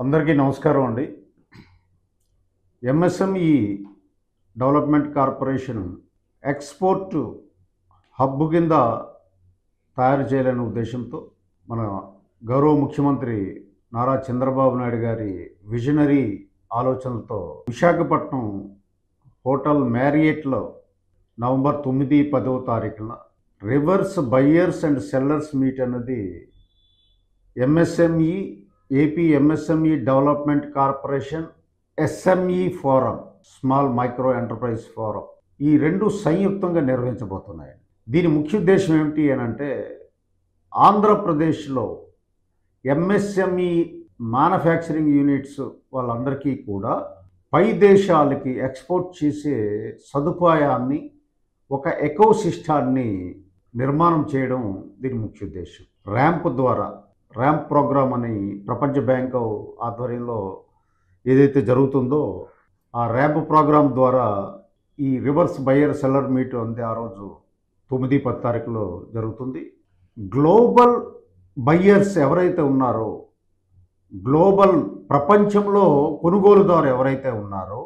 అందరికీ నమస్కారం అండి. MSME development corporation export hub కింద తయారు చేయాలనే ఉద్దేశంతో మన గౌరవ ముఖ్యమంత్రి నారా చంద్రబాబు నాయుడు గారి విజనరీ ఆలోచనలతో విశాఖపట్నం హోటల్ మ్యారియట్లో నవంబర్ 9-10వ తారీఖున reverse buyers and sellers meet అన్నది MSME AP MSME development corporation SME forum, small micro enterprise forum, ఈ రెండు సంయుక్తంగా నిర్వహించబోతున్నాయి. దీని ముఖ్య ఉద్దేశం ఏమిటి అని అంటే, ఆంధ్రప్రదేశ్లో ఎంఎస్ఎంఈ మ్యానుఫ్యాక్చరింగ్ యూనిట్స్ వాళ్ళందరికీ కూడా పై దేశాలకి ఎక్స్పోర్ట్ చేసే సదుపాయాన్ని, ఒక ఎకోసిస్టాన్ని నిర్మాణం చేయడం దీని ముఖ్య ఉద్దేశం. ర్యాంప్ ప్రోగ్రామ్ అని ప్రపంచ బ్యాంకు ఆధ్వర్యంలో ఏదైతే జరుగుతుందో ఆ ర్యాంప్ ప్రోగ్రాం ద్వారా ఈ రివర్స్ బయ్యర్ సెల్లర్ మీట్ అంతే ఆ రోజు 9-10 తారీఖులో జరుగుతుంది. గ్లోబల్ బయ్యర్స్ ఎవరైతే ఉన్నారో, గ్లోబల్ ప్రపంచంలో కొనుగోలుదారు ఎవరైతే ఉన్నారో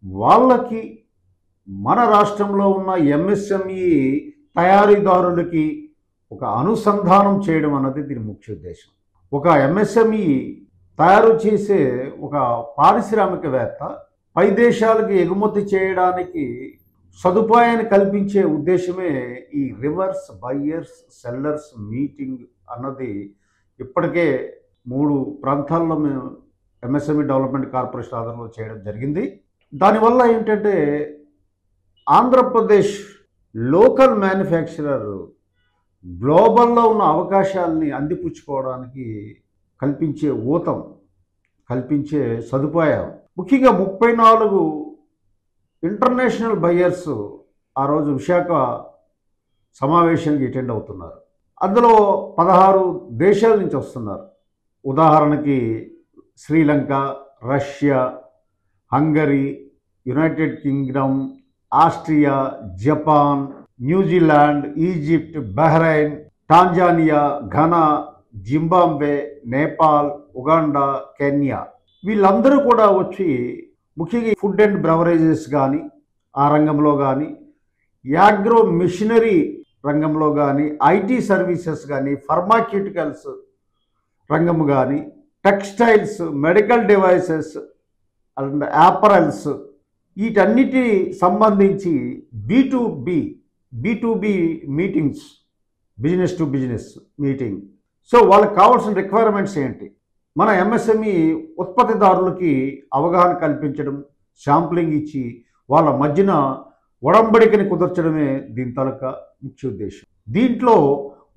వాళ్ళకి మన రాష్ట్రంలో ఉన్న ఎంఎస్ఎంఈ తయారీదారులకి ఒక అనుసంధానం చేయడం అన్నది దీని ముఖ్య ఉద్దేశం. ఒక ఎంఎస్ఎంఈ తయారు చేసే ఒక పారిశ్రామికవేత్త పై దేశాలకి ఎగుమతి చేయడానికి సదుపాయాన్ని కల్పించే ఉద్దేశమే ఈ రివర్స్ బయ్యర్స్ సెల్లర్స్ మీటింగ్ అన్నది ఇప్పటికే 3 ప్రాంతాల్లో మేము ఎంఎస్ఎంఈ డెవలప్మెంట్ కార్పొరేషన్ ఆధ్వర్యంలో చేయడం జరిగింది. దానివల్ల ఏంటంటే ఆంధ్రప్రదేశ్ లోకల్ మ్యానుఫ్యాక్చరర్ గ్లోబల్లో ఉన్న అవకాశాలని అందిపుచ్చుకోవడానికి కల్పించే సదుపాయం. ముఖ్యంగా 34 ఇంటర్నేషనల్ బయ్యర్స్ ఆ రోజు విశాఖ సమావేశానికి అటెండ్ అవుతున్నారు. అందులో 16 దేశాల నుంచి వస్తున్నారు. ఉదాహరణకి Sri Lanka, Russia, Hungary, United Kingdom, Austria, Japan, New Zealand, Egypt, Bahrain, Tanzania, Ghana, Zimbabwe, Nepal, Uganda, Kenya, వీళ్ళందరూ కూడా వచ్చి ముఖ్యంగా ఫుడ్ అండ్ బ్రెవరేజెస్ కానీ ఆ రంగంలో కానీ, యాగ్రో మిషనరీ రంగంలో కానీ, ఐటీ సర్వీసెస్ కానీ, ఫార్మాక్యూటికల్స్ రంగము కానీ, textiles, medical devices and apparels, వీటన్నిటి సంబంధించి బి2బి meetings, business to business meeting. So వాళ్ళకి కావాల్సిన రిక్వైర్మెంట్స్ ఏంటి, మన ఎంఎస్ఎంఈ ఉత్పత్తిదారులకి అవగాహన కల్పించడం, శాంప్లింగ్ ఇచ్చి వాళ్ళ మధ్యన ఒడంబడికని కుదర్చడమే దీని తాలూకా ముఖ్య ఉద్దేశం. దీంట్లో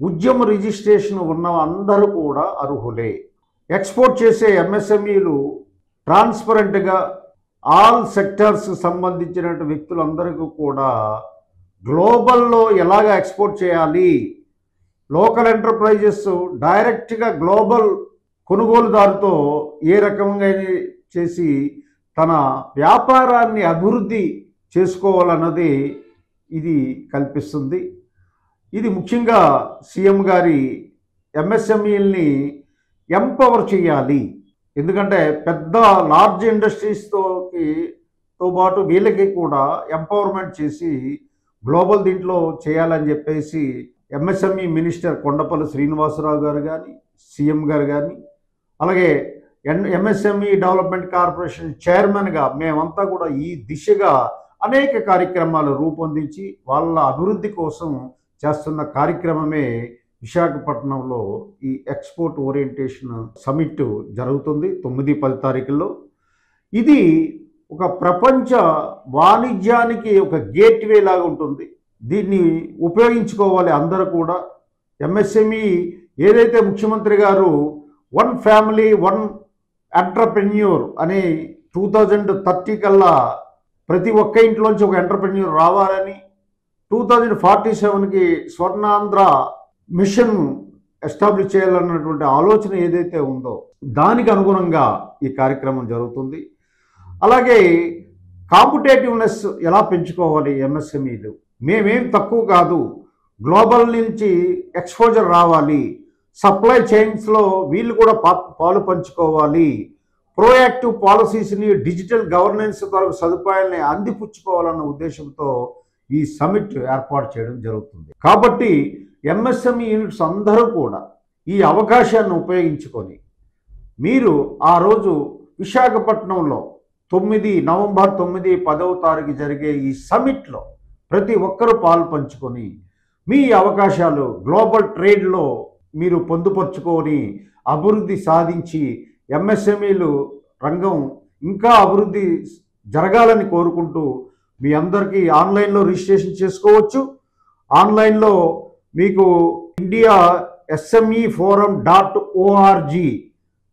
ఉద్యమ రిజిస్ట్రేషన్ ఉన్న అందరూ కూడా అర్హులే. ఎక్స్పోర్ట్ చేసే ఎంఎస్ఎంఈలు ట్రాన్స్పరెంట్గా ఆల్ సెక్టర్స్ సంబంధించిన వ్యక్తులందరికీ కూడా గ్లోబల్లో ఎలాగ ఎక్స్పోర్ట్ చేయాలి, లోకల్ ఎంటర్ప్రైజెస్ డైరెక్ట్గా గ్లోబల్ కొనుగోలుదారుతో ఏ రకంగా చేసి తన వ్యాపారాన్ని అభివృద్ధి చేసుకోవాలన్నది ఇది కల్పిస్తుంది. ఇది ముఖ్యంగా సీఎం గారి ఎంఎస్ఎంఈల్ని ఎంపవర్ చేయాలి. ఎందుకంటే పెద్ద లార్జ్ ఇండస్ట్రీస్తో పాటు వీళ్ళకి కూడా ఎంపవర్మెంట్ చేసి గ్లోబల్ దీంట్లో చేయాలని చెప్పేసి ఎంఎస్ఎంఈ మినిస్టర్ కొండపల్లి శ్రీనివాసరావు గారు కానీ, సీఎం గారు కానీ, అలాగే ఎంఎస్ఎంఈ డెవలప్మెంట్ కార్పొరేషన్ చైర్మన్గా మేమంతా కూడా ఈ దిశగా అనేక కార్యక్రమాలు రూపొందించి వాళ్ళ అభివృద్ధి కోసం చేస్తున్న కార్యక్రమమే విశాఖపట్నంలో ఈ ఎక్స్పోర్ట్ ఓరియంటేషన్ సమిట్ జరుగుతుంది 9-10 తారీఖుల్లో. ఇది ఒక ప్రపంచ వాణిజ్యానికి ఒక గేట్వే లాగా ఉంటుంది. దీన్ని ఉపయోగించుకోవాలి అందరూ కూడా. ఎంఎస్ఎంఈ ఏదైతే ముఖ్యమంత్రి గారు 1 ఫ్యామిలీ 1 ఎంటర్ప్రెన్యూర్ అని 2030 కల్లా ప్రతి ఒక్క ఇంట్లోంచి ఒక ఎంటర్ప్రెన్యూర్ రావాలని, 2047కి స్వర్ణాంధ్ర మిషన్ ఎస్టాబ్లిష్ చేయాలన్నటువంటి ఆలోచన ఏదైతే ఉందో దానికి అనుగుణంగా ఈ కార్యక్రమం జరుగుతుంది. అలాగే కాంపిటేటివ్నెస్ ఎలా పెంచుకోవాలి ఎంఎస్ఎంఈలు, మేమేం తక్కువ కాదు, గ్లోబల్ నుంచి ఎక్స్పోజర్ రావాలి, సప్లై చైన్స్లో వీళ్ళు కూడా పాలు పంచుకోవాలి. ప్రోయాక్టివ్ పాలసీస్ని, డిజిటల్ గవర్నెన్స్ తరగ సదుపాయాలని అందిపుచ్చుకోవాలన్న ఉద్దేశంతో ఈ సమిట్ ఏర్పాటు చేయడం జరుగుతుంది. కాబట్టి ఎంఎస్ఎంఈ యూనిట్స్ అందరూ కూడా ఈ అవకాశాన్ని ఉపయోగించుకొని మీరు ఆ రోజు విశాఖపట్నంలో నవంబర్ 9, 10వ తారీఖు జరిగే ఈ సమిట్లో ప్రతి ఒక్కరూ పాలు పంచుకొని మీ అవకాశాలు గ్లోబల్ ట్రేడ్లో మీరు పొందుపరుచుకొని అభివృద్ధి సాధించి ఎంఎస్ఎంఈలు రంగం ఇంకా అభివృద్ధి జరగాలని కోరుకుంటూ మీ అందరికీ ఆన్లైన్లో రిజిస్ట్రేషన్ చేసుకోవచ్చు. ఆన్లైన్లో మీకు ఇండియా SME forum.org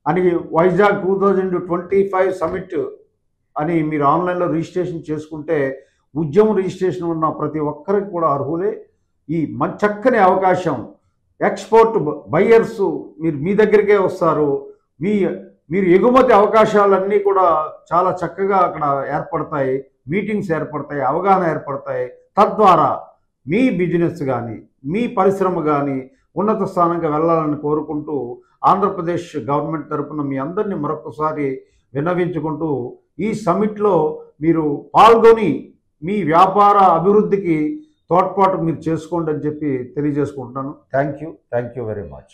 అని వైజాగ్ 2025 సమిట్ అని మీరు ఆన్లైన్లో రిజిస్ట్రేషన్ చేసుకుంటే ఉద్యమ రిజిస్ట్రేషన్ ఉన్న ప్రతి ఒక్కరికి కూడా అర్హులే. ఈ చక్కని అవకాశం, ఎక్స్పోర్ట్ బయ్యర్స్ మీ దగ్గరికే వస్తారు. మీరు ఎగుమతి అవకాశాలన్నీ కూడా చాలా చక్కగా అక్కడ ఏర్పడతాయి, మీటింగ్స్ ఏర్పడతాయి, అవగాహన ఏర్పడతాయి. తద్వారా మీ బిజినెస్ కానీ మీ పరిశ్రమ కానీ ఉన్నత స్థానంగా వెళ్ళాలని కోరుకుంటూ ఆంధ్రప్రదేశ్ గవర్నమెంట్ తరఫున మీ అందరినీ మరొకసారి విన్నవించుకుంటూ ఈ సమిట్లో మీరు పాల్గొని మీ వ్యాపార అభివృద్ధికి తోడ్పాటు మీరు చేసుకోండి అని చెప్పి తెలియజేసుకుంటున్నాను. Thank you very much.